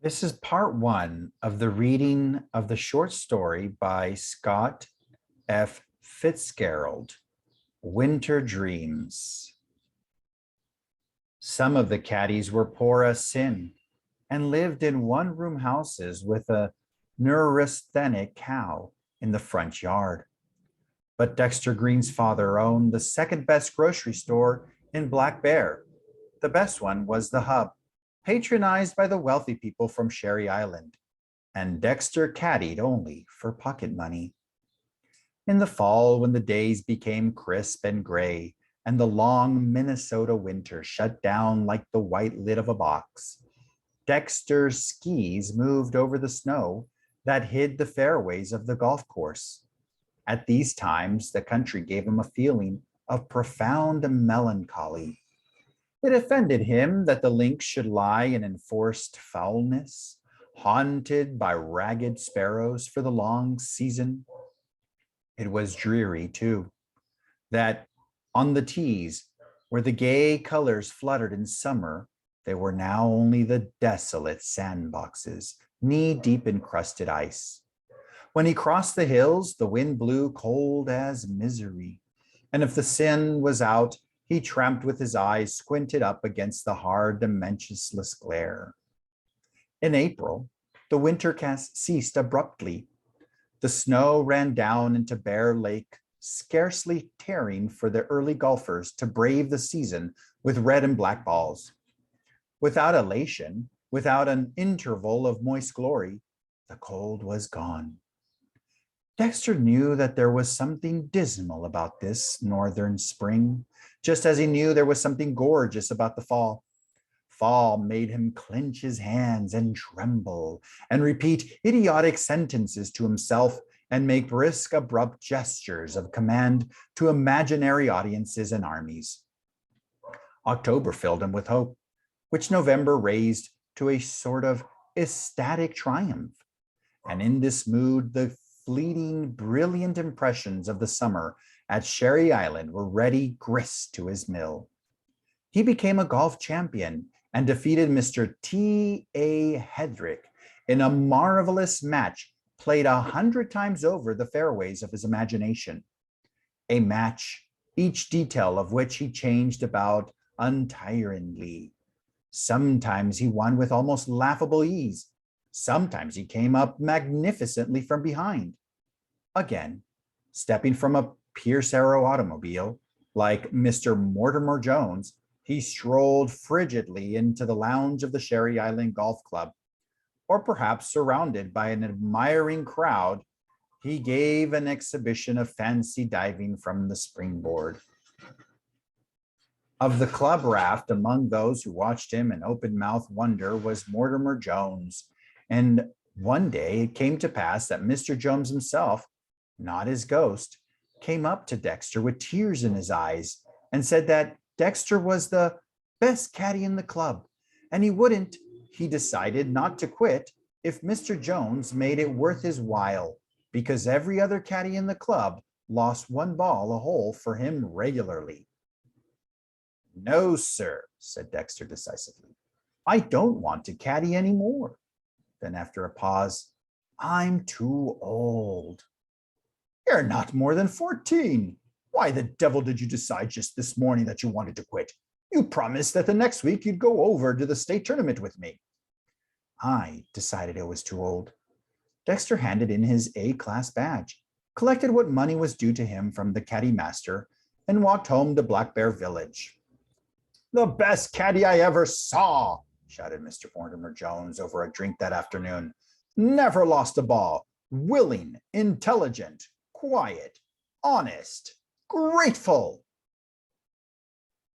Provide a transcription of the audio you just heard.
This is part one of the reading of the short story by Scott F. Fitzgerald, Winter Dreams. Some of the caddies were poor as sin and lived in one-room houses with a neurasthenic cow in the front yard. But Dexter Green's father owned the second best grocery store in Black Bear. The best one was the Hub, patronized by the wealthy people from Sherry Island, and Dexter caddied only for pocket money. In the fall, when the days became crisp and gray, and the long Minnesota winter shut down like the white lid of a box, Dexter's skis moved over the snow that hid the fairways of the golf course. At these times, the country gave him a feeling of profound melancholy. It offended him that the links should lie in enforced foulness, haunted by ragged sparrows for the long season. It was dreary, too, that on the tees, where the gay colors fluttered in summer, there were now only the desolate sandboxes, knee-deep in crusted ice. When he crossed the hills, the wind blew cold as misery, and if the sun was out, he tramped with his eyes squinted up against the hard, dimensionless glare. In April, the winter cast ceased abruptly. The snow ran down into Bear Lake, scarcely tearing for the early golfers to brave the season with red and black balls. Without elation, without an interval of moist glory, the cold was gone. Dexter knew that there was something dismal about this northern spring, just as he knew there was something gorgeous about the fall. Fall made him clench his hands and tremble and repeat idiotic sentences to himself and make brisk, abrupt gestures of command to imaginary audiences and armies. October filled him with hope, which November raised to a sort of ecstatic triumph. And in this mood, the fleeting, brilliant impressions of the summer at Sherry Island were ready grist to his mill. He became a golf champion and defeated Mr. T.A. Hedrick in a marvelous match played 100 times over the fairways of his imagination. A match, each detail of which he changed about untiringly. Sometimes he won with almost laughable ease. Sometimes he came up magnificently from behind. Again, stepping from a Pierce Arrow automobile, like Mr. Mortimer Jones, he strolled frigidly into the lounge of the Sherry Island Golf Club, or perhaps surrounded by an admiring crowd, he gave an exhibition of fancy diving from the springboard. Of the club raft, among those who watched him in open-mouthed wonder was Mortimer Jones, and one day it came to pass that Mr. Jones himself, not his ghost, came up to Dexter with tears in his eyes and said that Dexter was the best caddy in the club, and he decided not to quit if Mr. Jones made it worth his while, because every other caddy in the club lost one ball a hole for him regularly. No, sir, said Dexter decisively. I don't want to caddy anymore. Then after a pause, I'm too old. You're not more than 14. Why the devil did you decide just this morning that you wanted to quit? You promised that the next week you'd go over to the state tournament with me. I decided I was too old. Dexter handed in his A-class badge, collected what money was due to him from the caddy master, and walked home to Black Bear Village. The best caddy I ever saw, shouted Mr. Mortimer Jones over a drink that afternoon. Never lost a ball. Willing, intelligent, quiet, honest, grateful.